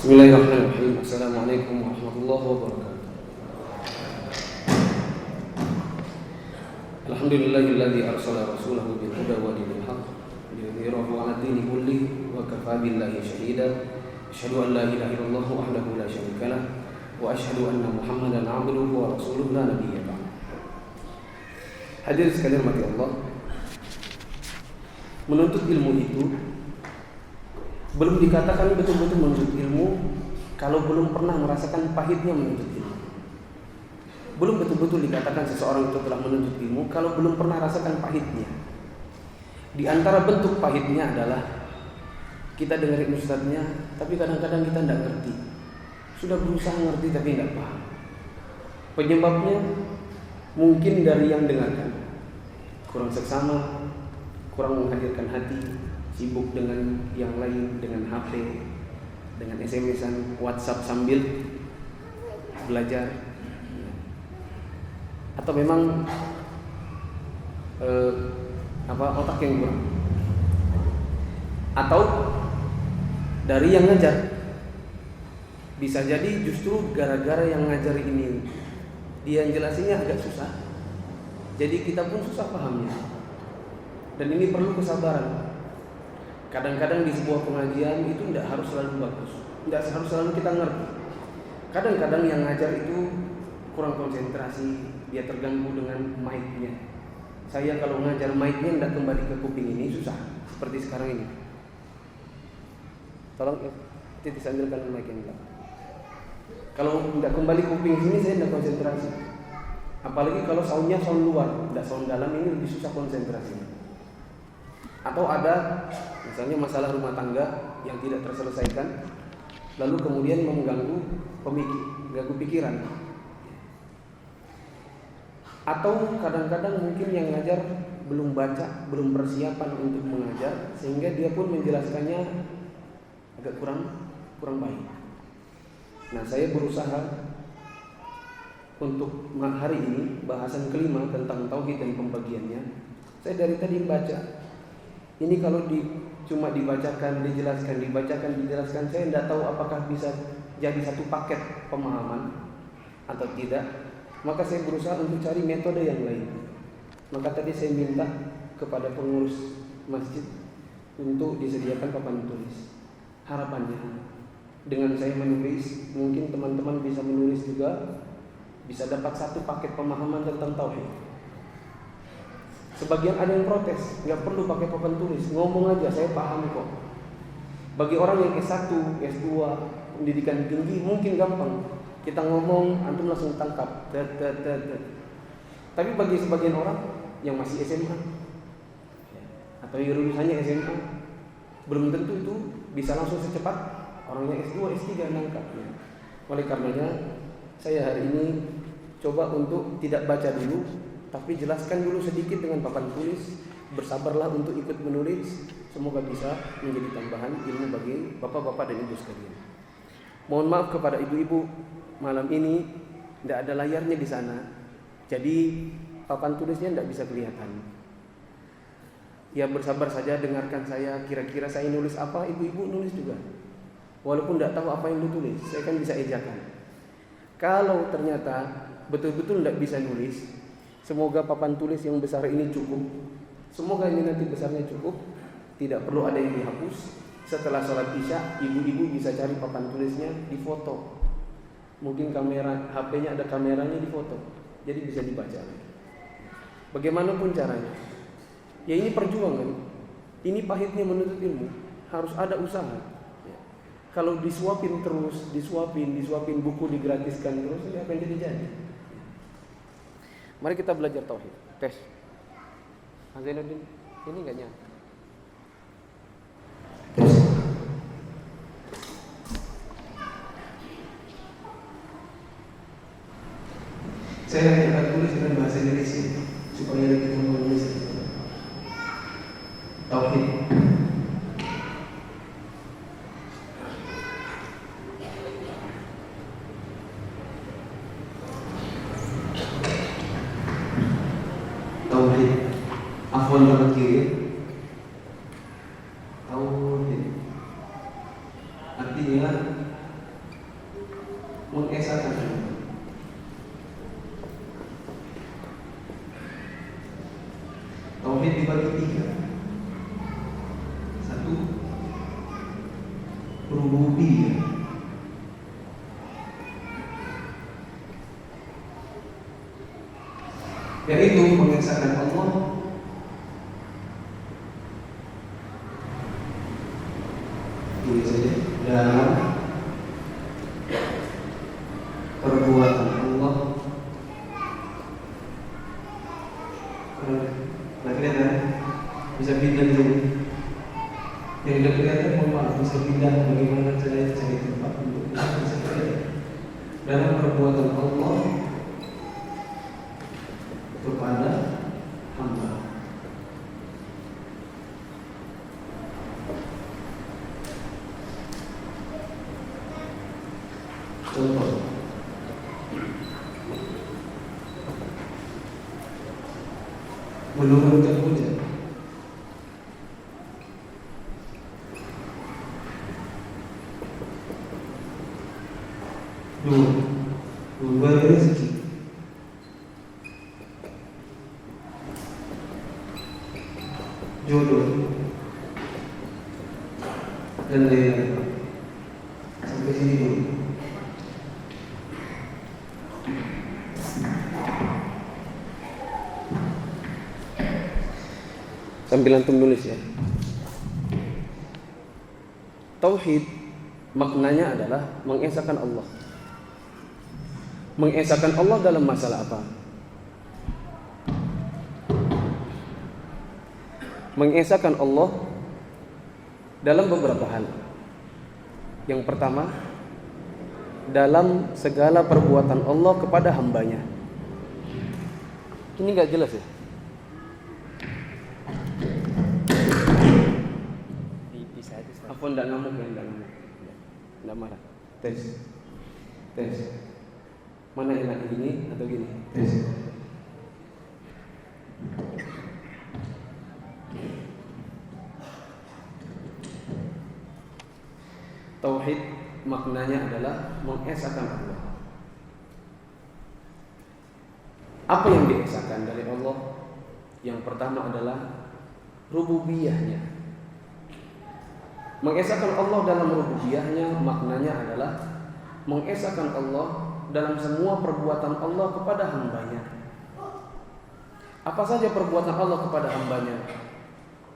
Bismillahirrahmanirrahim. Assalamualaikum warahmatullahi wabarakatuh. Alhamdulillahilladzi arsala rasulahu bil huda wa dinil haqq liyudhhirahu 'ala ad-dini kullihi wa kafaa billahi shahida. Asyhadu an la ilaha illallah wahdahu la syarika lah wa asyhadu anna Muhammadan 'abduhu wa rasuluhu la nabiyya ba'd. Hadirin sekalian mati Allah, menuntut ilmu itu belum dikatakan betul-betul menuntut ilmu kalau belum pernah merasakan pahitnya menuntut ilmu. Belum betul-betul dikatakan seseorang itu telah menuntut ilmu kalau belum pernah rasakan pahitnya. Di antara bentuk pahitnya adalah kita dengerin ustadznya, tapi kadang-kadang kita tidak ngerti. Sudah berusaha ngerti tapi tidak paham. Penyebabnya mungkin dari yang dengarkan, kurang seksama, kurang menghadirkan hati, sibuk dengan yang lain, dengan HP, dengan SMS-an, WhatsApp sambil belajar, atau memang otak yang kurang, atau dari yang ngajar. Bisa jadi justru gara-gara yang ngajar ini dia yang jelasinnya agak susah, jadi kita pun susah pahamnya. Dan ini perlu kesabaran. Kadang-kadang di sebuah pengajian itu tidak harus selalu bagus, tidak harus selalu kita ngerti. Kadang-kadang yang ngajar itu kurang konsentrasi, dia terganggu dengan mic-nya. Saya kalau ngajar mic-nya tidak kembali ke kuping ini susah, seperti sekarang ini. Tolong titis ambilkan mic-nya. Kalau tidak kembali kuping sini saya tidak konsentrasi. Apalagi kalau soundnya sound luar, tidak sound dalam, ini lebih susah konsentrasi. Atau ada misalnya masalah rumah tangga yang tidak terselesaikan, lalu kemudian mengganggu pikiran. Atau kadang-kadang mungkin yang ngajar belum baca, belum persiapan untuk mengajar, sehingga dia pun menjelaskannya agak kurang baik. Nah, saya berusaha untuk hari ini bahasan kelima tentang tauhid dan pembagiannya. Saya dari tadi baca. Ini kalau cuma dibacakan, dijelaskan, saya tidak tahu apakah bisa jadi satu paket pemahaman atau tidak. Maka saya berusaha untuk cari metode yang lain. Maka tadi saya minta kepada pengurus masjid untuk disediakan papan tulis. Harapannya dengan saya menulis, mungkin teman-teman bisa menulis juga, bisa dapat satu paket pemahaman tentang tauhid. Sebagian ada yang protes, nggak perlu pakai papan tulis, ngomong aja, saya paham kok. Bagi orang yang S1, S2, pendidikan tinggi mungkin gampang, kita ngomong, antum langsung tangkap. Tapi bagi sebagian orang yang masih SMA atau yang lulusannya SMA, belum tentu itu bisa langsung secepat orang yang S2, S3 nangkapnya. Oleh karenanya, saya hari ini coba untuk tidak baca dulu, tapi jelaskan dulu sedikit dengan papan tulis. Bersabarlah untuk ikut menulis. Semoga bisa menjadi tambahan ilmu bagi bapak-bapak dan ibu sekalian. Mohon maaf kepada ibu-ibu, malam ini tidak ada layarnya di sana, jadi papan tulisnya tidak bisa kelihatan. Ya bersabar saja, dengarkan saya. Kira-kira saya nulis apa, ibu-ibu nulis juga. Walaupun tidak tahu apa yang ditulis, saya kan bisa ejakan. Kalau ternyata betul-betul tidak bisa nulis, semoga papan tulis yang besar ini cukup. Semoga ini nanti besarnya cukup, tidak perlu ada yang dihapus. Setelah sholat isya, ibu-ibu bisa cari papan tulisnya, difoto. Mungkin kamera HP-nya ada kameranya, difoto, jadi bisa dibaca. Bagaimanapun caranya, ya ini perjuangan. Ini pahitnya menuntut ilmu, harus ada usaha. Kalau disuapin terus, disuapin buku digratiskan terus, ini akan jadi. Mari kita belajar tauhid. Tes. Azainuddin, ini enggak nyala. Tes. Saya akan tulis dengan bahasa Indonesia supaya lebih menulis. Tauhid. Afwan tangan kiri. Tauhid artinya Tauhid dibagi tiga. Satu, rububiyah. Yaitu mengesahkan Allah ini saja dalam perbuatan Allah. Nah, kelihatan bisa pindah di sini. Yang tidak kelihatan mohon maaf, bisa pindah bagaimana caranya cari tempat untuk bisa kelihatan dalam perbuatan Allah kepada hamba. Contoh, menurunkan hujan. Dua rezeki. Jodoh dan lain-lain. Sampai sini dulu. Sambil antum nulis ya. Tauhid maknanya adalah mengesahkan Allah. Mengesahkan Allah dalam masalah apa? Mengesahkan Allah dalam beberapa hal. Yang pertama, dalam segala perbuatan Allah kepada hambanya. Ini nggak jelas ya? Apa nggak ngamuk ya? Nggak marah. Tes. Mana enak, gini atau gini? Tes. Tauhid maknanya adalah mengesahkan Allah. Apa yang diesahkan dari Allah? Yang pertama adalah rububiyahnya. Mengesahkan Allah dalam rububiyahnya maknanya adalah mengesahkan Allah dalam semua perbuatan Allah kepada hambanya. Apa saja perbuatan Allah kepada hambanya?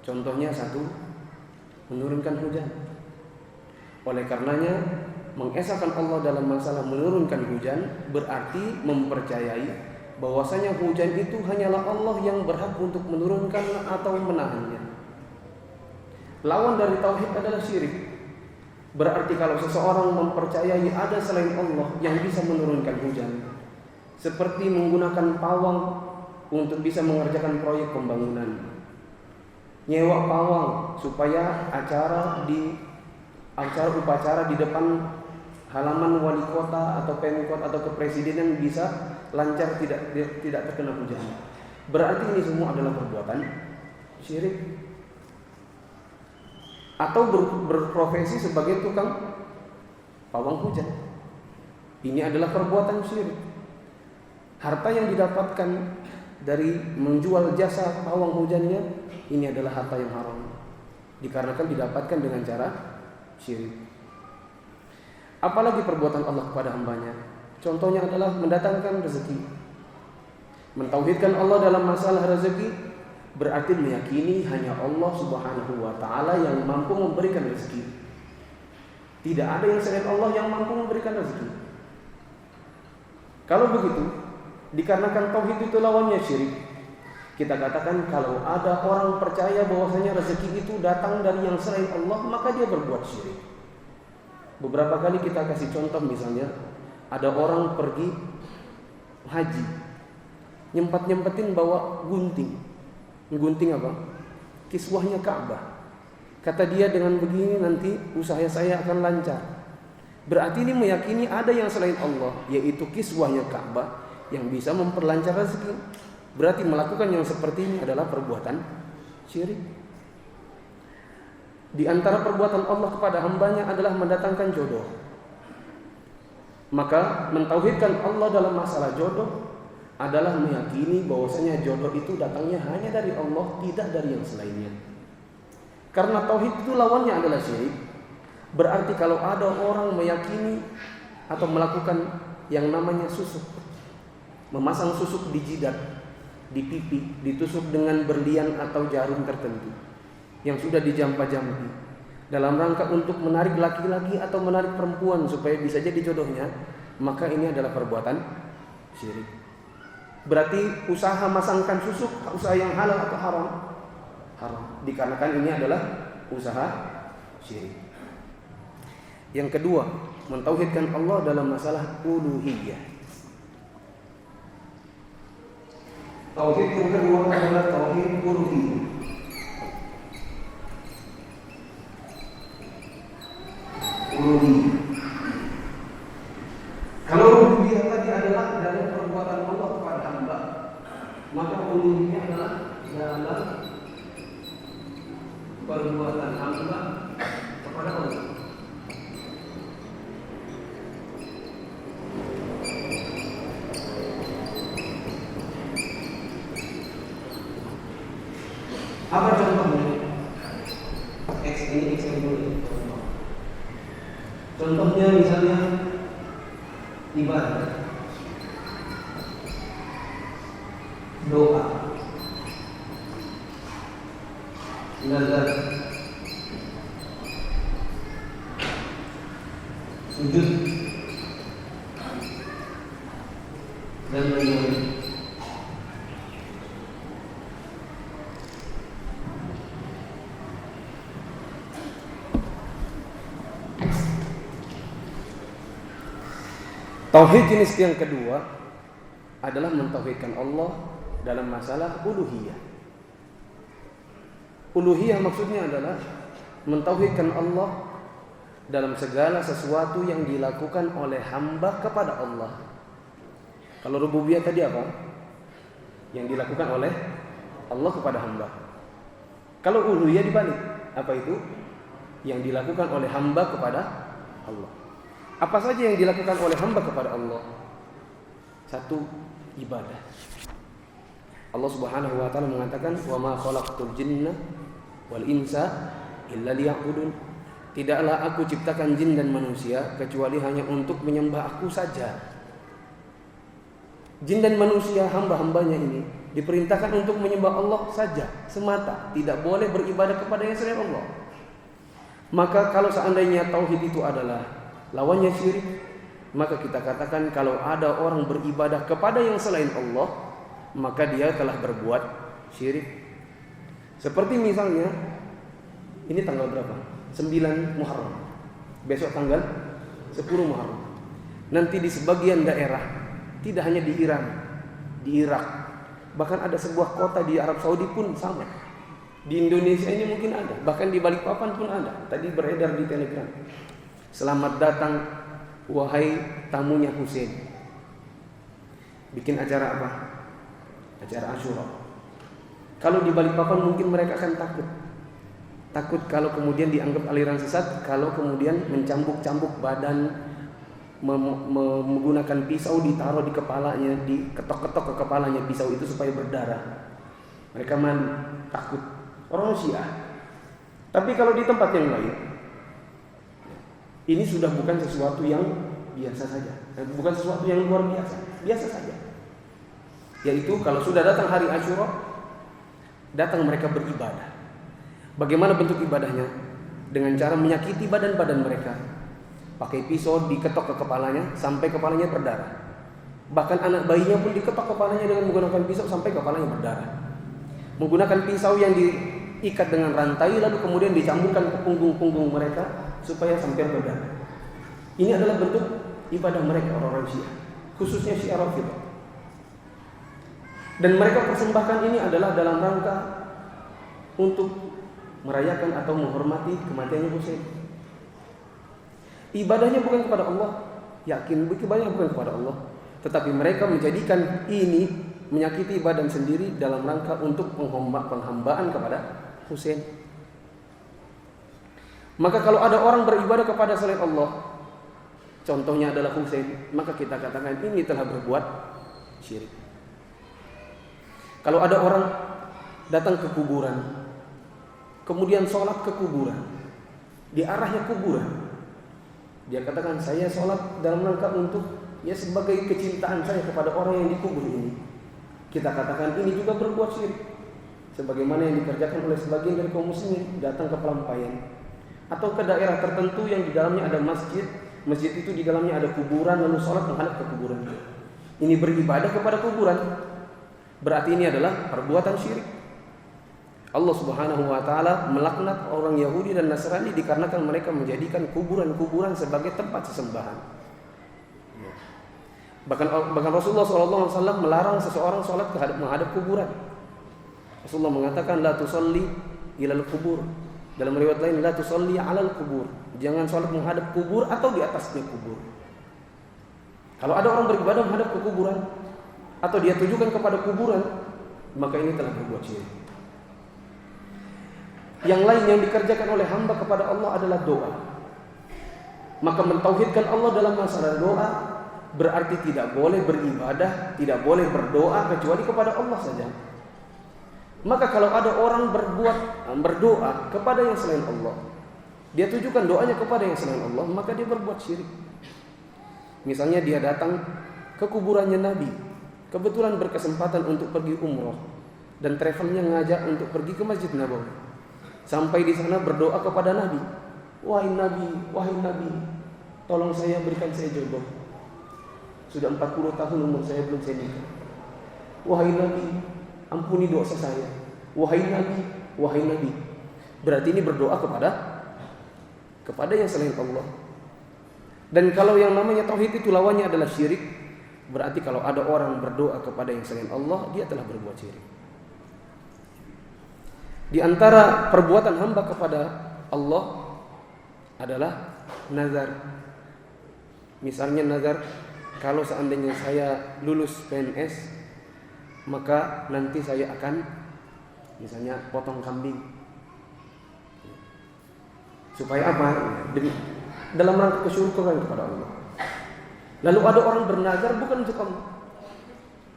Contohnya satu, menurunkan hujan. Oleh karenanya, mengesahkan Allah dalam masalah menurunkan hujan berarti mempercayai bahwasanya hujan itu hanyalah Allah yang berhak untuk menurunkan atau menahannya. Lawan dari tauhid adalah syirik. Berarti kalau seseorang mempercayai ada selain Allah yang bisa menurunkan hujan, seperti menggunakan pawang untuk bisa mengerjakan proyek pembangunan, nyewa pawang supaya upacara di depan halaman wali kota atau pemkot atau kepresidenan bisa lancar, tidak terkena hujan. Berarti ini semua adalah perbuatan syirik. Atau berprofesi sebagai tukang pawang hujan. Ini adalah perbuatan syirik. Harta yang didapatkan dari menjual jasa pawang hujannya, ini adalah harta yang haram, dikarenakan didapatkan dengan cara syirik. Apalagi perbuatan Allah kepada hambanya. Contohnya adalah mendatangkan rezeki. Mentauhidkan Allah dalam masalah rezeki berarti meyakini hanya Allah Subhanahu wa ta'ala yang mampu memberikan rezeki. Tidak ada yang selain Allah yang mampu memberikan rezeki. Kalau begitu, dikarenakan tauhid itu lawannya syirik, kita katakan kalau ada orang percaya bahwasanya rezeki itu datang dari yang selain Allah, maka dia berbuat syirik. Beberapa kali kita kasih contoh, misalnya ada orang pergi haji, nyempetin bawa gunting. Gunting apa? Kiswahnya Ka'bah. Kata dia dengan begini nanti usaha saya akan lancar. Berarti ini meyakini ada yang selain Allah, yaitu kiswahnya Ka'bah yang bisa memperlancar rezeki. Berarti melakukan yang seperti ini adalah perbuatan syirik. Di antara perbuatan Allah kepada hambanya adalah mendatangkan jodoh. Maka mentauhidkan Allah dalam masalah jodoh adalah meyakini bahwasanya jodoh itu datangnya hanya dari Allah, tidak dari yang selainnya. Karena tauhid itu lawannya adalah syirik. Berarti kalau ada orang meyakini atau melakukan yang namanya susuk, memasang susuk di jidat, di pipi, ditusuk dengan berlian atau jarum tertentu yang sudah dijampa-jampi dalam rangka untuk menarik laki-laki atau menarik perempuan supaya bisa jadi jodohnya, maka ini adalah perbuatan syirik. Berarti usaha masangkan susuk usaha yang halal atau haram? Haram. Dikarenakan ini adalah usaha syirik. Yang kedua, mentauhidkan Allah dalam masalah uluhiyah. Tauhid yang kedua adalah tauhid uluhiyah. Uluhiyah. Kalau rububiyah tadi adalah dalam perbuatan Allah kepada hamba, maka uluhiyah adalah dalam perbuatan hamba kepada Allah. Apa contohnya? Ini dulu. Contohnya misalnya ibadah, doa, nazar, sujud, dan lain-lain. Tauhid jenis yang kedua adalah mentauhidkan Allah dalam masalah uluhiyah. Uluhiyah maksudnya adalah mentauhidkan Allah dalam segala sesuatu yang dilakukan oleh hamba kepada Allah. Kalau rububiyah tadi apa? Yang dilakukan oleh Allah kepada hamba. Kalau uluhiyah dibalik, apa itu? Yang dilakukan oleh hamba kepada Allah. Apa saja yang dilakukan oleh hamba kepada Allah? Satu, ibadah. Allah Subhanahu wa taala mengatakan, "Wa ma khalaqtul jinna wal insa illa liya'budun." Tidaklah aku ciptakan jin dan manusia kecuali hanya untuk menyembah aku saja. Jin dan manusia, hamba-hambanya ini diperintahkan untuk menyembah Allah saja, semata, tidak boleh beribadah kepada yang selain Allah. Maka kalau seandainya tauhid itu adalah lawannya syirik, maka kita katakan kalau ada orang beribadah kepada yang selain Allah, maka dia telah berbuat syirik. Seperti misalnya, ini tanggal berapa? 9 Muharram. Besok tanggal 10 Muharram. Nanti di sebagian daerah, tidak hanya di Iran, di Irak, bahkan ada sebuah kota di Arab Saudi pun sama. Di Indonesia ini mungkin ada, bahkan di Balikpapan pun ada. Tadi beredar di Telegram. Selamat datang wahai tamunya Husain. Bikin acara apa? Acara Asyura. Kalau di Balikpapan mungkin mereka akan takut. Takut kalau kemudian dianggap aliran sesat, kalau kemudian mencambuk-cambuk badan, menggunakan pisau ditaruh di kepalanya, diketok-ketok ke kepalanya pisau itu supaya berdarah. Mereka malu, takut. Orang Syiah. Tapi kalau di tempat yang lain, ini sudah bukan sesuatu yang biasa saja, bukan sesuatu yang luar biasa, biasa saja. Yaitu kalau sudah datang hari Asyura, datang mereka beribadah. Bagaimana bentuk ibadahnya? Dengan cara menyakiti badan-badan mereka. Pakai pisau diketok ke kepalanya sampai kepalanya berdarah. Bahkan anak bayinya pun diketok kepalanya dengan menggunakan pisau sampai kepalanya berdarah. Menggunakan pisau yang diikat dengan rantai lalu kemudian dicambukkan ke punggung-punggung mereka supaya sampai berdarah. Ini adalah bentuk ibadah mereka orang-orang Syiah, khususnya Syiah Rafidhah. Dan mereka persembahkan ini adalah dalam rangka untuk merayakan atau menghormati kematiannya Husain. Ibadahnya bukan kepada Allah, yakin ibadahnya bukan kepada Allah, tetapi mereka menjadikan ini menyakiti badan sendiri dalam rangka untuk penghambaan kepada Husain. Maka kalau ada orang beribadah kepada selain Allah, contohnya adalah Husain, maka kita katakan ini telah berbuat syirik. Kalau ada orang datang ke kuburan, kemudian sholat ke kuburan, di arahnya kuburan, dia katakan saya sholat dalam rangka untuk sebagai kecintaan saya kepada orang yang dikubur ini. Kita katakan ini juga berbuat syirik, sebagaimana yang dikerjakan oleh sebagian dari kaum muslimin, datang ke pelampaian atau ke daerah tertentu yang di dalamnya ada masjid. Masjid itu di dalamnya ada kuburan, lalu sholat menghadap ke kuburan. Ini beribadah kepada kuburan, berarti ini adalah perbuatan syirik. Allah Subhanahu wa taala melaknat orang Yahudi dan Nasrani dikarenakan mereka menjadikan kuburan-kuburan sebagai tempat sesembahan. Bahkan Rasulullah SAW melarang seseorang sholat menghadap kuburan. Rasulullah mengatakan la tusalli ilal kubur. Dalam riwayat lain la tusalli alal kubur. Jangan sholat menghadap kubur atau di atasnya kubur. Kalau ada orang beribadah menghadap ke kuburan atau dia tujukan kepada kuburan, maka ini telah berbuat syirik. Yang lain yang dikerjakan oleh hamba kepada Allah adalah doa. Maka mentauhidkan Allah dalam masalah doa berarti tidak boleh beribadah, tidak boleh berdoa kecuali kepada Allah saja. Maka kalau ada orang berdoa kepada yang selain Allah, dia tujukan doanya kepada yang selain Allah, maka dia berbuat syirik. Misalnya dia datang ke kuburannya Nabi, kebetulan berkesempatan untuk pergi umroh, dan travelnya ngajak untuk pergi ke Masjid Nabawi. Sampai di sana berdoa kepada Nabi, wahai Nabi, tolong berikan saya jodoh. Sudah 40 tahun umur saya belum saya nikah. Wahai Nabi, ampuni dosa saya. Wahai Nabi. Berarti ini berdoa kepada yang selain Allah. Dan kalau yang namanya tauhid itu lawannya adalah syirik, berarti kalau ada orang berdoa kepada yang selain Allah, dia telah berbuat syirik. Di antara perbuatan hamba kepada Allah adalah nazar. Misalnya nazar, kalau seandainya saya lulus PNS, maka nanti saya akan misalnya potong kambing. Supaya apa? Dalam rangka kesyukuran kepada Allah. Lalu ada orang bernazar bukan untuk Allah.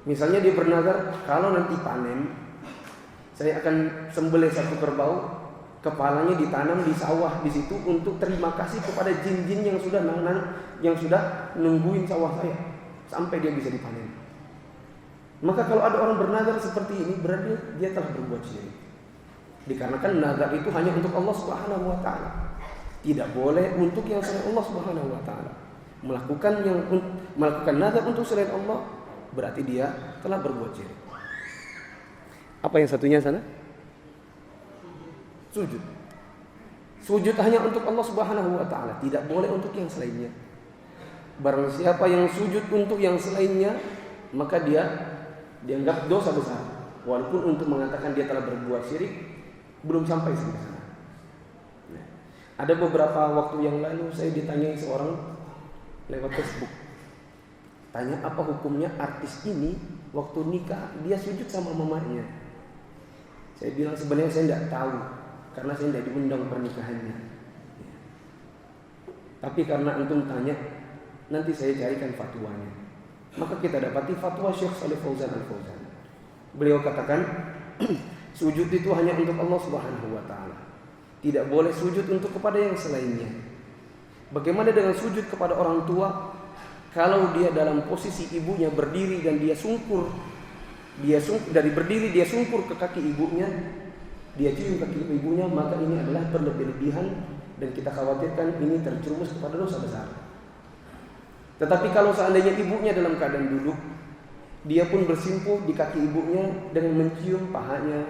Misalnya dia bernazar, kalau nanti panen, saya akan sembelih satu kerbau, kepalanya ditanam di sawah di situ untuk terima kasih kepada jin-jin yang sudah nungguin sawah saya sampai dia bisa dipanen. Maka kalau ada orang bernazar seperti ini, berarti dia telah berbuat syirik. Dikarenakan nazar itu hanya untuk Allah Subhanahu wa taala. Tidak boleh untuk yang selain Allah Subhanahu wa taala. Melakukan nazar untuk selain Allah berarti dia telah berbuat syirik. Apa yang satunya sana? Sujud. Sujud hanya untuk Allah Subhanahu wa taala, tidak boleh untuk yang selainnya. Barang siapa yang sujud untuk yang selainnya, maka dia dianggap dosa besar. Walaupun untuk mengatakan dia telah berbuat syirik belum sampai sampai sana. Ada beberapa waktu yang lalu saya ditanyai seorang lewat Facebook. Tanya apa hukumnya artis ini waktu nikah dia sujud sama mamanya. Saya bilang sebenarnya saya tidak tahu karena saya tidak diundang pernikahannya. Tapi karena antum tanya, nanti saya carikan fatwanya. Maka kita dapati fatwa Syekh Shalih Fauzan Al-Fauzan. Beliau katakan sujud itu hanya untuk Allah Subhanahu wa taala. Tidak boleh sujud untuk kepada yang selainnya. Bagaimana dengan sujud kepada orang tua? Kalau dia dalam posisi ibunya berdiri dan dia sungkur, dari berdiri dia sungkur ke kaki ibunya, dia cium kaki ibunya, maka ini adalah berlebih-lebihan dan kita khawatirkan ini terjerumus kepada dosa besar. Tetapi kalau seandainya ibunya dalam keadaan duduk, dia pun bersimpuh di kaki ibunya dengan mencium pahanya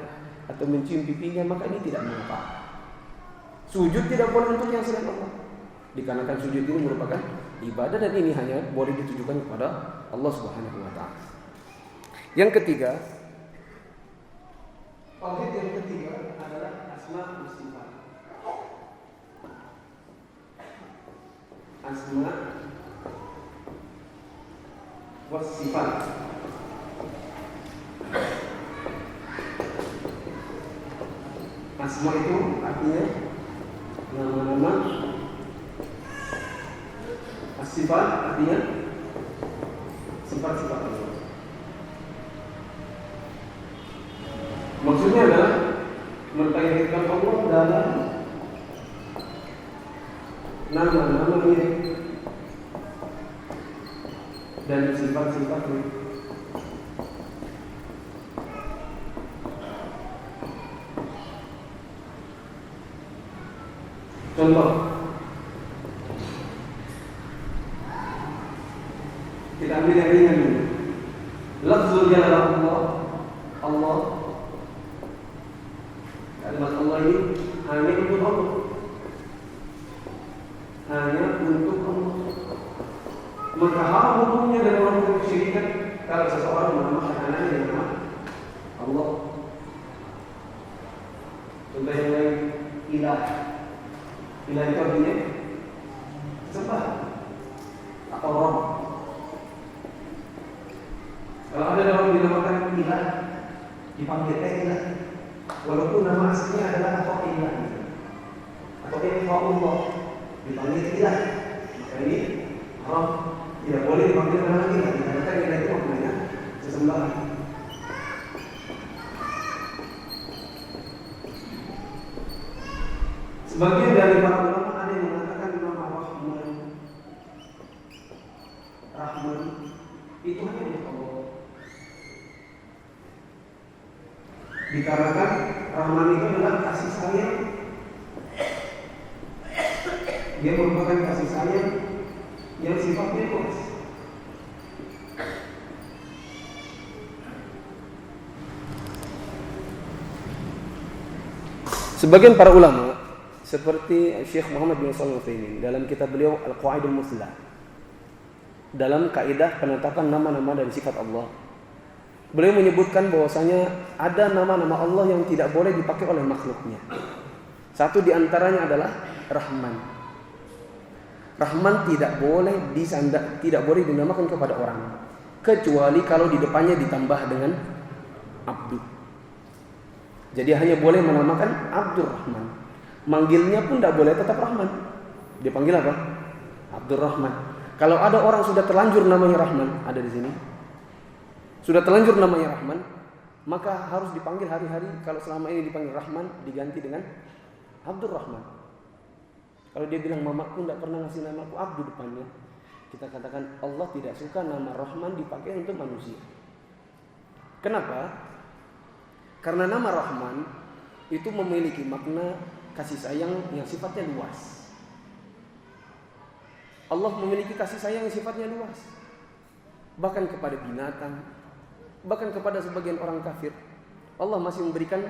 atau mencium pipinya, maka ini tidak mengapa. Sujud tidak boleh untuk yang selain Allah, dikarenakan sujud ini merupakan ibadah dan ini hanya boleh ditujukan kepada Allah Subhanahu wa taala. Yang ketiga, tauhid yang ketiga adalah asma wa sifat. Asma wa sifat. Asma itu artinya nama-nama, as-sifat artinya sifat-sifat Allah. Maksudnya adalah mentauhidkan Allah dalam nama-namanya dan sifat-sifatnya. Contoh, kita ambil yang ringan dulu. Lafzul jalalah Allah. Kalimat Allah ini hanya untuk Allah. Hanya untuk Allah. Maka haram hukumnya dan orang kesyirikan kalau seseorang menamakan anaknya dengan nama Allah. Contoh yang lain, ilah. Ilah itu artinya sembah atau Rabb. Kalau ada orang dinamakan ilah, dipanggil ilah, walaupun nama aslinya adalah ilah atau Allah, dipanggil ilah, maka ini haram. Tidak boleh dipanggil nama ilah, dikatakan ilah itu maknanya sesembahan. Sebagian dari para ulama ada yang mengatakan nama Rahman itu hanya untuk Allah. Dikarenakan Rahman itu adalah kasih sayang. Dia merupakan kasih sayang yang sifatnya luas. Sebagian para ulama seperti Syekh Muhammad bin Shalih Al-Utsaimin dalam kitab beliau Al-Qawaidul Muslah, dalam kaidah penetapan nama-nama dan sifat Allah, beliau menyebutkan bahwasanya ada nama-nama Allah yang tidak boleh dipakai oleh makhluknya. Satu di antaranya adalah Rahman. Rahman tidak boleh dinamakan kepada orang, kecuali kalau di depannya ditambah dengan Abdu. Jadi hanya boleh menamakan Abdur Rahman. Manggilnya pun tidak boleh tetap Rahman. Dipanggil apa? Abdur Rahman. Kalau ada orang sudah terlanjur namanya Rahman, ada di sini. Sudah terlanjur namanya Rahman, maka harus dipanggil hari-hari. Kalau selama ini dipanggil Rahman, diganti dengan Abdur Rahman. Kalau dia bilang mamaku tidak pernah ngasih namaku Abdu depannya, kita katakan Allah tidak suka nama Rahman dipakai untuk manusia. Kenapa? Karena nama Rahman itu memiliki makna kasih sayang yang sifatnya luas. Allah memiliki kasih sayang yang sifatnya luas, bahkan kepada binatang, bahkan kepada sebagian orang kafir. Allah masih memberikan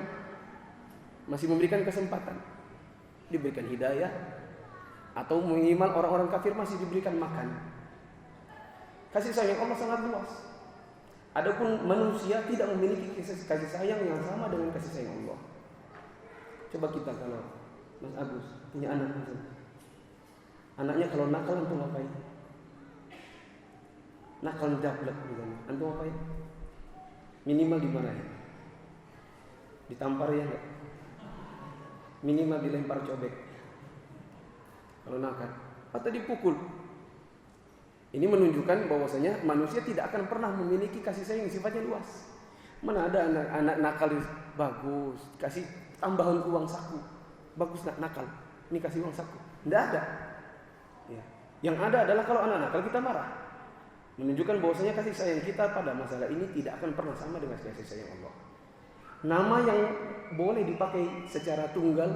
kesempatan, diberikan hidayah, atau minimal orang-orang kafir masih diberikan makan. Kasih sayang Allah sangat luas. Adapun manusia tidak memiliki kasih sayang yang sama dengan kasih sayang Allah. Coba kita kalau Mas Agus punya anak, anaknya kalau nakal antum ngapain? Nakal jablek misalnya, antum ngapain? Minimal dimarahin, ditampar ya enggak? Minimal dilempar cobek kalau nakal, atau dipukul. Ini menunjukkan bahwasanya manusia tidak akan pernah memiliki kasih sayang yang sifatnya luas. Mana ada anak nakal bagus, kasih tambahan uang saku, bagus nakal, ini kasih uang saku. Tidak ada. Ya. Yang ada adalah kalau anak nakal kita marah, menunjukkan bahwasanya kasih sayang kita pada masalah ini tidak akan pernah sama dengan kasih sayang Allah. Nama yang boleh dipakai secara tunggal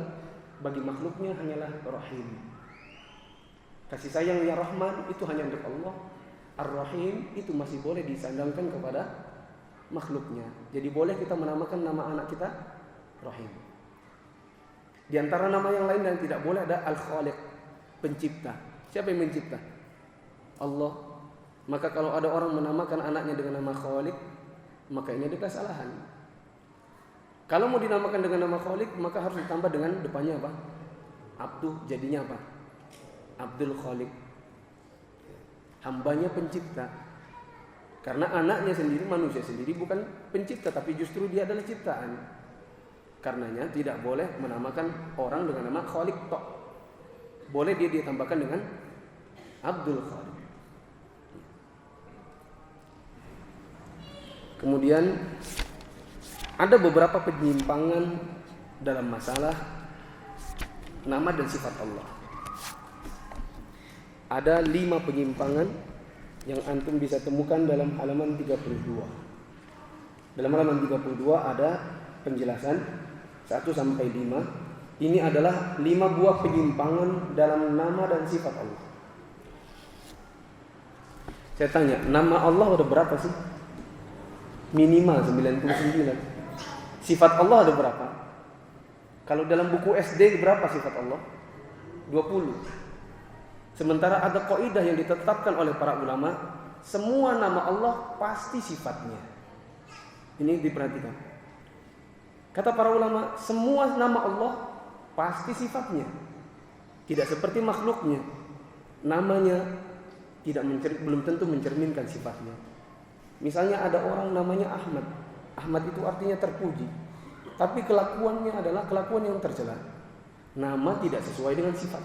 bagi makhluknya hanyalah Rahim. Kasih sayang ya Rahman itu hanya untuk Allah. Ar-Rahim itu masih boleh disandangkan kepada makhluknya. Jadi boleh kita menamakan nama anak kita Rahim. Di antara nama yang lain yang tidak boleh ada Al-Khaliq, pencipta. Siapa yang mencipta? Allah. Maka kalau ada orang menamakan anaknya dengan nama Khaliq, maka ini ada kesalahan. Kalau mau dinamakan dengan nama Khaliq, maka harus ditambah dengan depannya apa? Abdu, jadinya apa? Abdul Khaliq, hambanya pencipta. Karena anaknya sendiri, manusia sendiri bukan pencipta, tapi justru dia adalah ciptaan. Karenanya tidak boleh menamakan orang dengan nama Khaliq tok. Boleh dia ditambahkan dengan Abdul Khaliq. Kemudian Ada beberapa penyimpangan dalam masalah nama dan sifat Allah. Ada 5 penyimpangan yang antum bisa temukan dalam halaman 32. Dalam halaman 32 ada penjelasan 1 sampai 5. Ini adalah 5 buah penyimpangan dalam nama dan sifat Allah. Saya tanya, nama Allah ada berapa sih? Minimal 99. Sifat Allah ada berapa? Kalau dalam buku SD berapa sifat Allah? 20. Sementara ada kaidah yang ditetapkan oleh para ulama, semua nama Allah pasti sifatnya. Ini diperhatikan. Kata para ulama, semua nama Allah pasti sifatnya. Tidak seperti makhluknya. Namanya belum tentu mencerminkan sifatnya. Misalnya ada orang namanya Ahmad. Ahmad itu artinya terpuji. Tapi kelakuannya adalah kelakuan yang tercela. Nama tidak sesuai dengan sifat.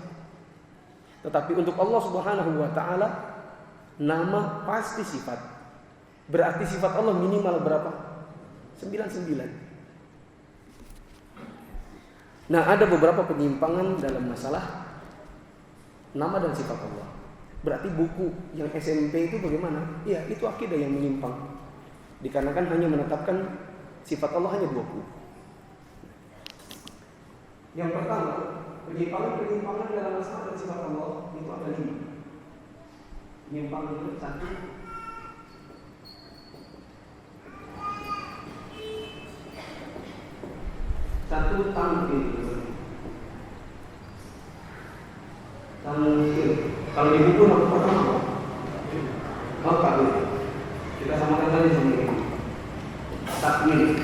Tetapi untuk Allah Subhanahu wa taala, nama pasti sifat. Berarti sifat Allah minimal berapa? 99. Nah, ada beberapa penyimpangan dalam masalah nama dan sifat Allah. Berarti buku yang SMP itu bagaimana? Iya, itu akidah yang menyimpang. Dikarenakan hanya menetapkan sifat Allah hanya 20. Yang pertama, penyimpangan dalam masalah dan sifat Allah itu ada 5. Penyimpangan itu 1. Tamthil. Kalau di buku nama pertama apa? Kita samakan tadi sendiri. Takwil.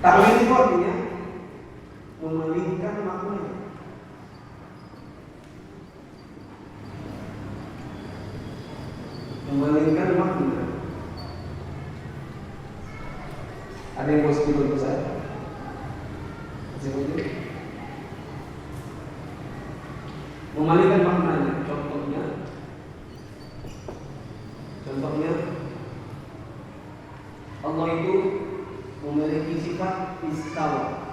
Takwil itu artinya memalingkan maknanya. Memalingkan makna. Ada yang positif untuk saya? Seperti memalingkan maknanya. Contohnya Allah itu memiliki sifat istawa.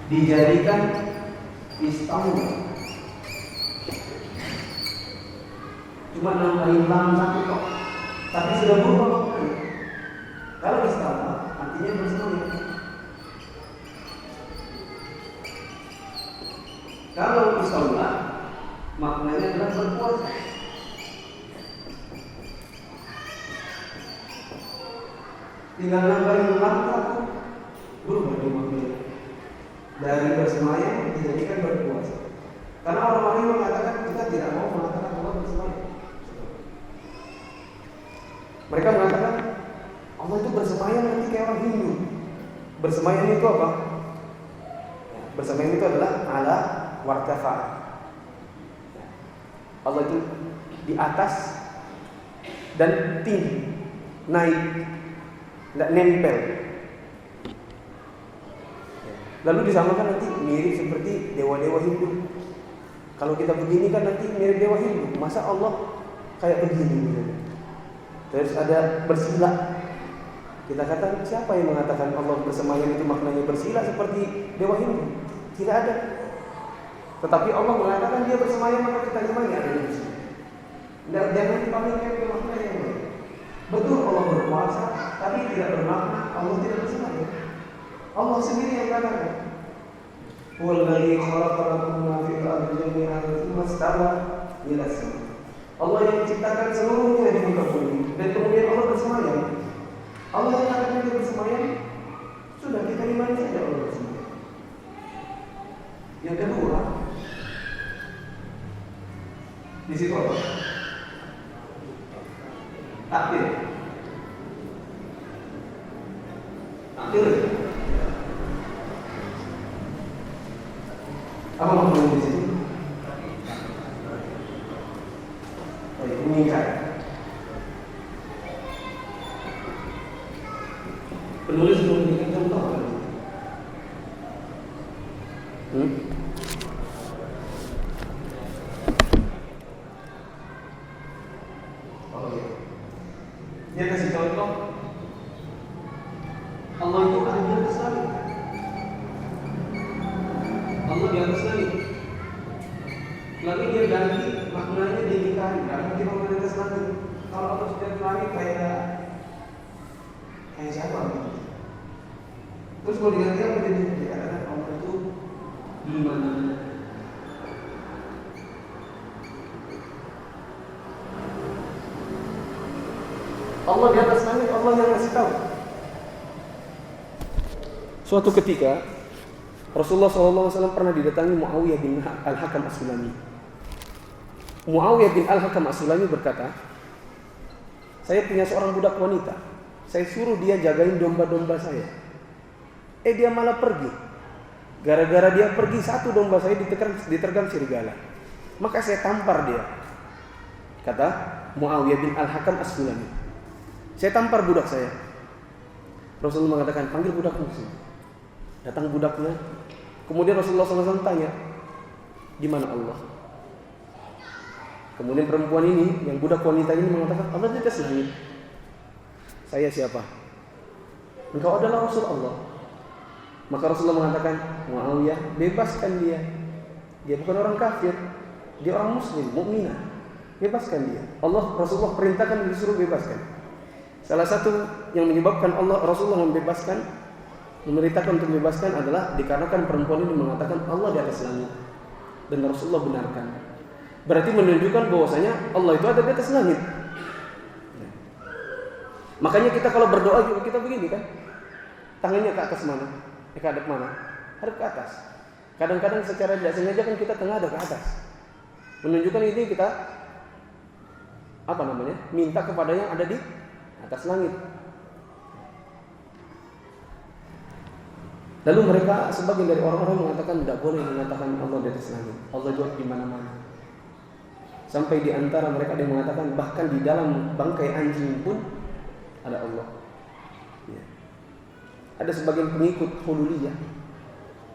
Dijadikan istawa. Cuma nambahin lam 1 kok, tapi sudah berubah maknanya. Kalau istawa artinya bersemayam. Kalau istawa maknanya adalah berkuasa. Tinggal nambahin lam 1, berubah dia maknanya. Dari bersemayam dijadikan berkuasa. Karena orang-orang yang mengatakan kita tidak mau mengatakan Allah bersemayam. Mereka mengatakan Allah itu bersemayam nanti kayak orang Hindu. Bersemayam itu apa? Bersemayam itu adalah ala wartafa. Allah itu di atas dan tinggi, naik, tidak nempel. Lalu disamakan nanti mirip seperti dewa-dewa Hindu. Kalau kita begini kan nanti mirip dewa Hindu. Masa Allah kayak begini? Terus ada bersila. Kita kata siapa yang mengatakan Allah bersemayam itu maknanya bersila seperti dewa Hindu? Tidak ada. Tetapi Allah mengatakan dia bersemayam, maka kita imani ada di sini. Jangan dipalingkan ke makna yang lain. Betul Allah berkuasa, tapi tidak bermakna Allah tidak bersemayam. Allah sendiri yang katakan, "Wallazi khalaqa lakum ma fil ardi jami'an tsumma istawa ila as-sama." Allah yang menciptakan seluruhnya di muka bumi dan kemudian Allah bersemayam. Allah yang katakan dia bersemayam, sudah kita imani saja Allah bersemayam. Yang kedua, di situ apa? Takdir. Apa maksudnya di sini? Mengikat. Penulis memberikan contoh apa? contoh, Allah itu ada di atas langit. Allah di atas langit. Lalu dia ganti maknanya dinikahi, karena dia Allah di atas langit. Kalau Allah sudah di langit kayak siapa gitu. Terus kalau diganti apa jadi dikatakan Allah itu di mana? Allah di atas langit, Allah yang ngasih tahu. Suatu ketika Rasulullah SAW pernah didatangi Muawiyah bin Al-Hakam As-Sulami. Muawiyah bin Al-Hakam As-Sulami berkata, saya punya seorang budak wanita, saya suruh dia jagain domba-domba saya. Dia malah pergi. Gara-gara dia pergi, satu domba saya diterkam serigala. Maka saya tampar dia. Kata Muawiyah bin Al-Hakam As-Sulami, saya tampar budak saya. Rasulullah mengatakan, panggil budakmu sini. Datang budaknya. Kemudian Rasulullah SAW tanya, di mana Allah? Kemudian perempuan ini, yang budak wanita ini mengatakan, Allah di atas langit. Saya siapa? Engkau adalah Rasul Allah. Maka Rasulullah mengatakan, Muawiyah, bebaskan dia. Dia bukan orang kafir, dia orang muslim, mukminah. Bebaskan dia. Rasulullah perintahkan disuruh bebaskan. Salah satu yang menyebabkan Rasulullah memerintahkan untuk bebaskan adalah dikarenakan perempuan ini mengatakan Allah di atas langit, dan Rasulullah benarkan. Berarti menunjukkan bahwasanya Allah itu ada di atas langit. Makanya kita kalau berdoa juga kita begini kan, tangannya ke atas mana? Ke hadap mana? Hadap ke atas. Kadang-kadang secara tidak sengaja kan kita tengah ada ke atas. Menunjukkan ini kita minta kepada yang ada di atas langit. Lalu mereka sebagian dari orang-orang mengatakan tidak boleh mengatakan Allah di atas langit. Allah juga di mana-mana. Sampai di antara mereka ada yang mengatakan bahkan di dalam bangkai anjing pun ada Allah. Ya. Ada sebagian pengikut hululiyah.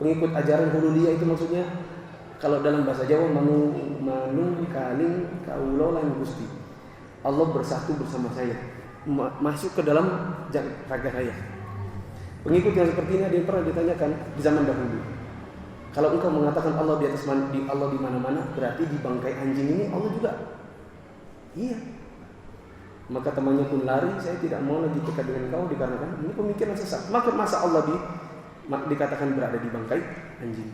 Pengikut ajaran hululiyah itu maksudnya kalau dalam bahasa Jawa manung kaling kaulolan gusti. Allah bersatu bersama saya. Masuk ke dalam raga saya. Pengikut yang seperti ini ada yang pernah ditanyakan di zaman dahulu. Kalau engkau mengatakan Allah di atas Allah di mana-mana, berarti di bangkai anjing ini Allah juga. Iya. Maka temannya pun lari, saya tidak mau lagi dekat dengan kau dikarenakan ini pemikiran sesat. Maka masa Allah dikatakan berada di bangkai anjing?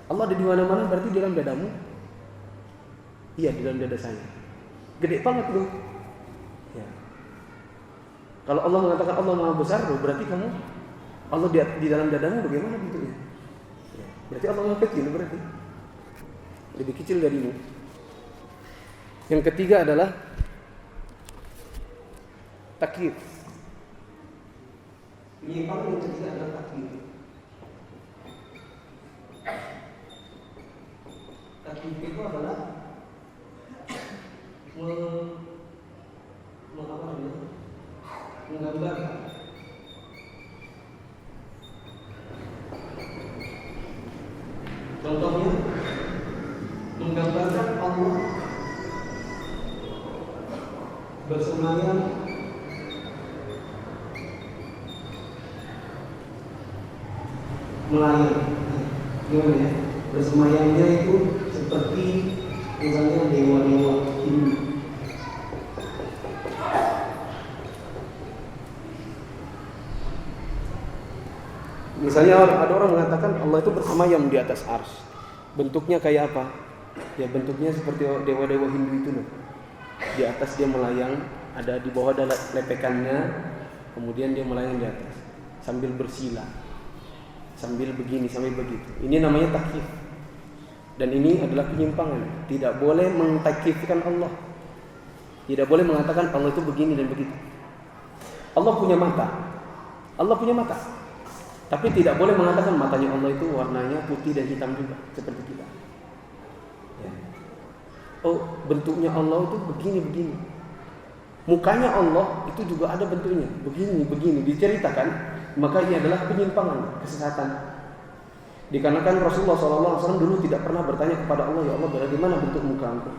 Allah ada di mana-mana berarti di dalam dadamu? Iya, di dalam dada saya. Gede banget loh. Ya. Kalau Allah mengatakan Allah Maha Besar, berarti kamu Allah di dalam dadamu bagaimana bentuknya? Ya. Berarti Allah Maha kecil berarti. Lebih kecil darimu. Yang ketiga adalah takyif. Penyimpangan yang ketiga adalah takyif. Takyif itu adalah menggambarkan contohnya menggambarkan Allah bersemayam melayang. Gimana ya? Bersemayamnya itu seperti misalnya dewa-dewa Hindu. Misalnya ada orang mengatakan Allah itu bersemayam di atas arsy. Bentuknya kayak apa? Ya bentuknya seperti dewa-dewa Hindu itu loh. Di atas dia melayang, ada di bawah ada lepekannya, kemudian dia melayang di atas sambil bersila, sambil begini, sambil begitu. Ini namanya takyif. Dan ini adalah penyimpangan. Tidak boleh mentakyifkan Allah. Tidak boleh mengatakan Allah itu begini dan begitu. Allah punya mata. Allah punya mata. Tapi tidak boleh mengatakan matanya Allah itu warnanya putih dan hitam juga seperti kita. Ya. Oh, bentuknya Allah itu begini-begini. Mukanya Allah itu juga ada bentuknya, begini-begini diceritakan, maka ini adalah penyimpangan, kesesatan. Dikarenakan Rasulullah SAW dulu tidak pernah bertanya kepada Allah, ya Allah bagaimana bentuk mukamu?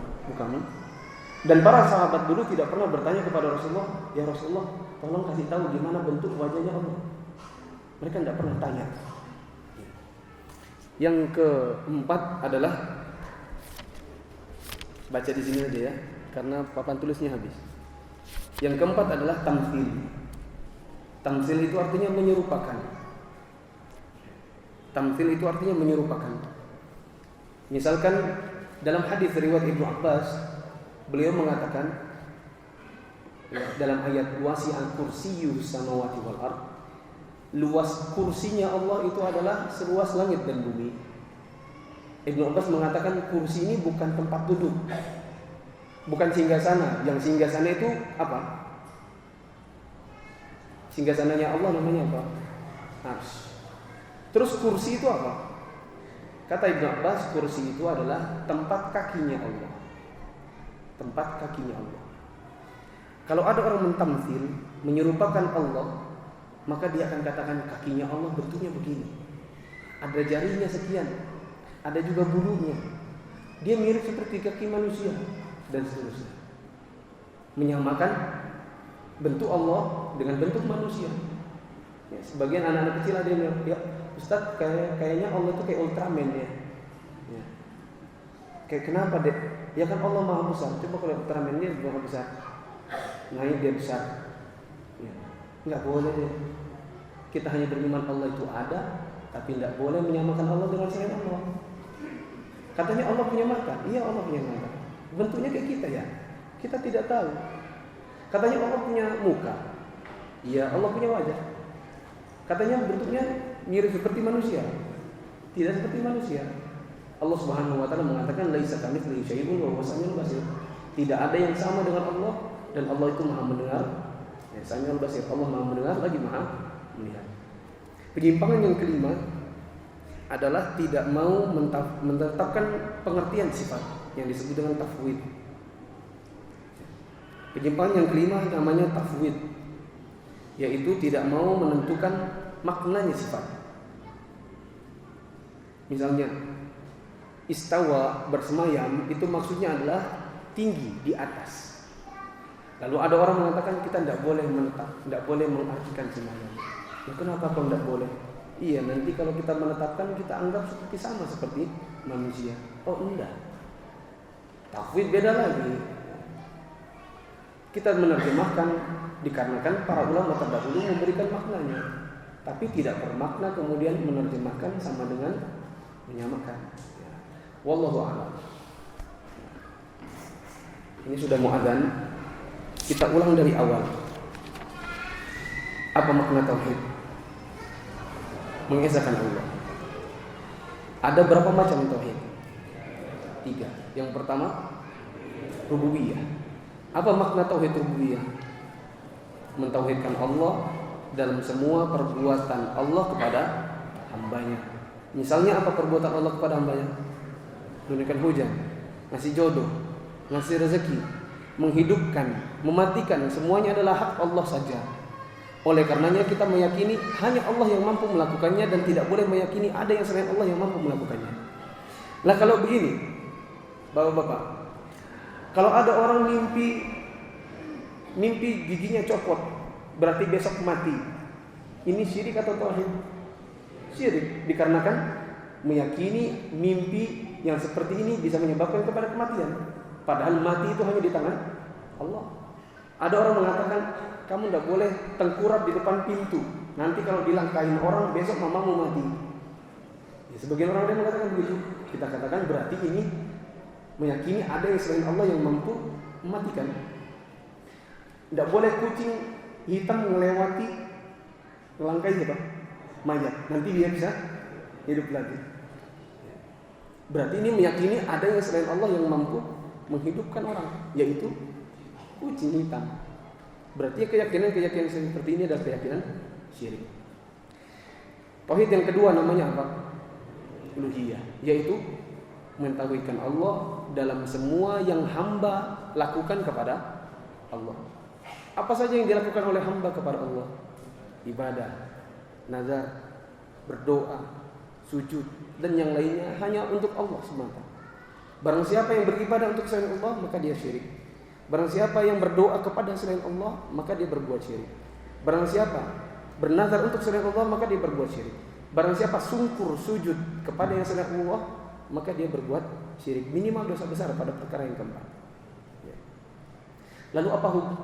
Dan para sahabat dulu tidak pernah bertanya kepada Rasulullah, ya Rasulullah tolong kasih tahu gimana bentuk wajahnya Allah. Mereka tidak pernah tanya. Yang keempat adalah, baca di sini aja ya, karena papan tulisnya habis. Yang keempat adalah tamtsil. Tamtsil itu artinya menyerupakan. Tamtsil itu artinya menyerupakan. Misalkan dalam hadis riwayat Ibnu Abbas, beliau mengatakan dalam ayat wasi'al kursiyyus samawati wal ard, luas kursinya Allah itu adalah seluas langit dan bumi. Ibnu Abbas mengatakan kursi ini bukan tempat duduk, bukan singgasana. Yang singgasana itu apa? Singgasananya Allah namanya apa? Arsy. Terus kursi itu apa? Kata Ibnu Abbas, kursi itu adalah tempat kakinya Allah. Tempat kakinya Allah. Kalau ada orang mentamtsil, menyerupakan Allah, maka dia akan katakan kakinya Allah bentuknya begini. Ada jarinya sekian, ada juga bulunya. Dia mirip seperti kaki manusia dan seterusnya. Menyamakan bentuk Allah dengan bentuk manusia. Ya, sebagian anak-anak kecil ada yang bilang, ya Ustaz, kayaknya Allah itu kayak Ultraman ya. Ya. Kayak kenapa dek? Ya kan Allah maha besar. Coba kalau Ultraman ini maha besar, naik dia besar. Ya. Enggak boleh deh. Kita hanya beriman Allah itu ada, tapi tidak boleh menyamakan Allah dengan selain Allah. Katanya Allah punya mata. Iya, Allah punya mata. Bentuknya kayak kita ya. Kita tidak tahu. Katanya Allah punya muka. Iya, Allah punya wajah. Katanya bentuknya mirip seperti manusia. Tidak seperti manusia. Allah Subhanahu wa taala mengatakan laisa kamitslihi syai'un wa huwas samiul basir. Tidak ada yang sama dengan Allah, dan Allah itu Maha mendengar. Ya, Samiul Basir. Allah Maha mendengar lagi Maha melihat. Penyimpangan yang kelima adalah tidak mau menetapkan pengertian sifat yang disebut dengan tafwid. Penyimpangan yang kelima namanya tafwid, yaitu tidak mau menentukan maknanya sifat. Misalnya istawa, bersemayam, itu maksudnya adalah tinggi, di atas. Lalu ada orang mengatakan kita tidak boleh menetap, tidak boleh mengartikan semayam. Ya, kenapa kau tidak boleh? Iya, nanti kalau kita menetapkan kita anggap seperti sama seperti manusia. Oh enggak, tafwid beda lagi. Kita menerjemahkan dikarenakan para ulama terdahulu memberikan maknanya, tapi tidak bermakna kemudian menerjemahkan sama dengan menyamakan. Wallahu a'lam. Ini sudah mau azan. Kita ulang dari awal. Apa makna tauhid? Mengesahkan Allah. Ada berapa macam tauhid? 3. Yang pertama, rububiyah. Apa makna tauhid rububiyah? Mentauhidkan Allah dalam semua perbuatan Allah kepada hambanya. Misalnya apa perbuatan Allah kepada hambanya? Menurunkan hujan, ngasih jodoh, ngasih rezeki, menghidupkan, mematikan, semuanya adalah hak Allah saja. Oleh karenanya kita meyakini hanya Allah yang mampu melakukannya dan tidak boleh meyakini ada yang selain Allah yang mampu melakukannya. Lah kalau begini, Bapak-bapak, kalau ada orang mimpi giginya copot, berarti besok mati. Ini syirik atau tauhid? Syirik, dikarenakan meyakini mimpi yang seperti ini bisa menyebabkan kepada kematian. Padahal mati itu hanya di tangan Allah. Ada orang mengatakan kamu tidak boleh tengkurap di depan pintu. Nanti kalau dilangkahin orang besok mamamu mati. Ya, sebagian orang yang mengatakan begitu. Kita katakan berarti ini meyakini ada yang selain Allah yang mampu mematikan. Tidak boleh kucing hitam melewati melangkahi apa? Mayat. Nanti dia bisa hidup lagi. Berarti ini meyakini ada yang selain Allah yang mampu menghidupkan orang, yaitu kucing hitam. Berarti keyakinan seperti ini adalah keyakinan syirik. Tauhid yang kedua namanya apa? Uluhiyah, yaitu mentauhidkan Allah dalam semua yang hamba lakukan kepada Allah. Apa saja yang dilakukan oleh hamba kepada Allah? Ibadah, nazar, berdoa, sujud, dan yang lainnya hanya untuk Allah semata. Barang siapa yang beribadah untuk selain Allah, maka dia syirik. Barang siapa yang berdoa kepada selain Allah, maka dia berbuat syirik. Barang siapa bernazar untuk selain Allah, maka dia berbuat syirik. Barang siapa sungkur sujud kepada yang selain Allah, maka dia berbuat syirik. Minimal dosa besar pada perkara yang keempat. Lalu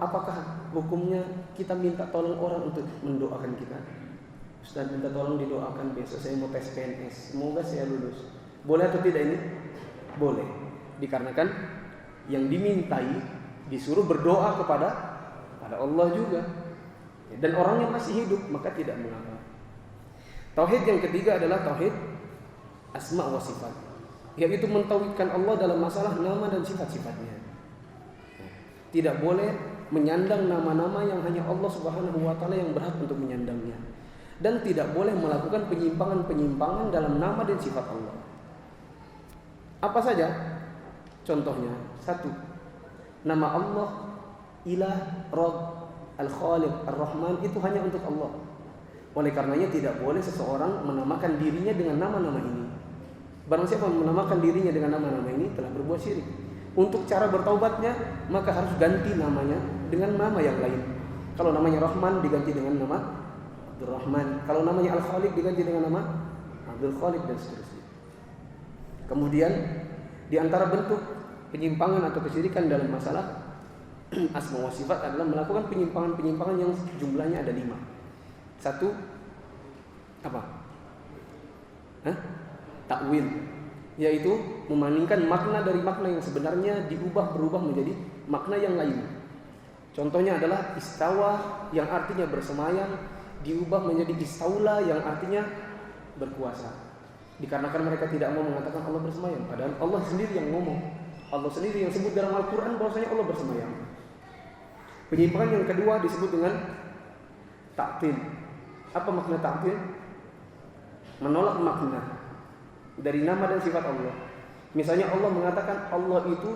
apakah hukumnya kita minta tolong orang untuk mendoakan kita? Ustaz, minta tolong didoakan besok saya mau tes PNS, semoga saya lulus. Boleh atau tidak ini? Boleh. Dikarenakan yang dimintai disuruh berdoa kepada Allah juga. Dan orangnya masih hidup, maka tidak mengapa. Tauhid yang ketiga adalah tauhid asma wa sifat, yaitu mentauhidkan Allah dalam masalah nama dan sifat-sifatnya. Tidak boleh menyandang nama-nama yang hanya Allah Subhanahu wa taala yang berhak untuk menyandangnya. Dan tidak boleh melakukan penyimpangan-penyimpangan dalam nama dan sifat Allah. Apa saja? Contohnya, 1. Nama Allah Ilah, Rabb, Al-Khaliq, Ar-Rahman itu hanya untuk Allah. Oleh karenanya tidak boleh seseorang menamakan dirinya dengan nama-nama ini. Barang siapa menamakan dirinya dengan nama-nama ini telah berbuat syirik. Untuk cara bertaubatnya, maka harus ganti namanya dengan nama yang lain. Kalau namanya Rahman diganti dengan nama Abdul Rahman. Kalau namanya Al-Khaliq diganti dengan nama Abdul Khaliq dan seterusnya. Kemudian di antara bentuk penyimpangan atau kesyirikan dalam masalah asma wa sifat adalah melakukan penyimpangan-penyimpangan yang jumlahnya ada 5. 1. Apa? Takwil, yaitu memalingkan makna dari makna yang sebenarnya berubah menjadi makna yang lain. Contohnya adalah istawa yang artinya bersemayam diubah menjadi istaula yang artinya berkuasa. Dikarenakan mereka tidak mau mengatakan Allah bersemayam, padahal Allah sendiri yang ngomong. Allah sendiri yang sebut dalam Al-Quran bahwasanya Allah bersemayam. Penyimpangan yang kedua disebut dengan ta'til. Apa makna ta'til? Menolak makna dari nama dan sifat Allah. Misalnya Allah mengatakan Allah itu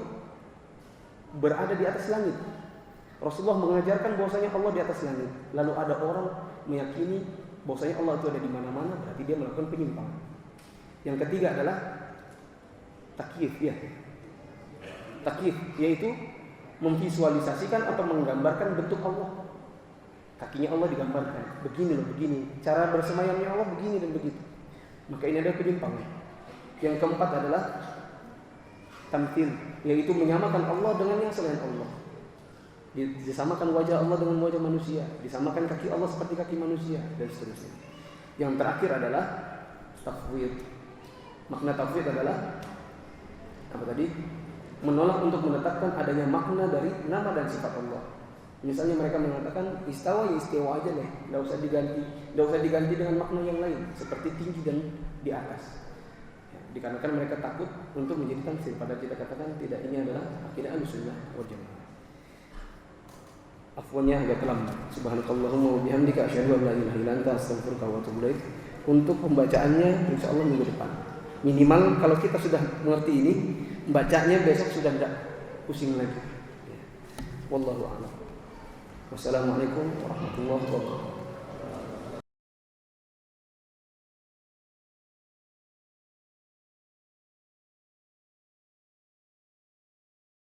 berada di atas langit. Rasulullah mengajarkan bahwasanya Allah di atas langit. Lalu ada orang meyakini bahwasanya Allah itu ada di mana-mana, berarti dia melakukan penyimpangan. Yang ketiga adalah takyif, ya. Takyif yaitu memvisualisasikan atau menggambarkan bentuk Allah. Kakinya Allah digambarkan, begini loh, begini. Cara bersemayamnya Allah begini dan begitu. Maka ini adalah penyimpangan. Yang keempat adalah tamthil, yaitu menyamakan Allah dengan yang selain Allah. Disamakan wajah Allah dengan wajah manusia, disamakan kaki Allah seperti kaki manusia, dan seterusnya. Yang terakhir adalah tafwid. Makna tafwid adalah apa tadi? Menolak untuk menetapkan adanya makna dari nama dan sifat Allah. Misalnya mereka mengatakan istawa, ya istiwa aja deh, tidak usah diganti dengan makna yang lain seperti tinggi dan di atas. Ya, dikarenakan mereka takut untuk menjadi tamtsil. Padahal kita katakan tidak, ini adalah akidah Ahlussunnah wal Jamaah. Afwannya agak terlambat. Subhanakallahumma wa bihamdika asyhadu an la ilaha illa anta astaghfiruka wa atubu ilaik. Untuk pembacaannya insyaallah minggu depan. Minimal kalau kita sudah mengerti ini, bacanya besok sudah tidak pusing lagi. Wallahu a'lam. Wassalamualaikum warahmatullahi wabarakatuh.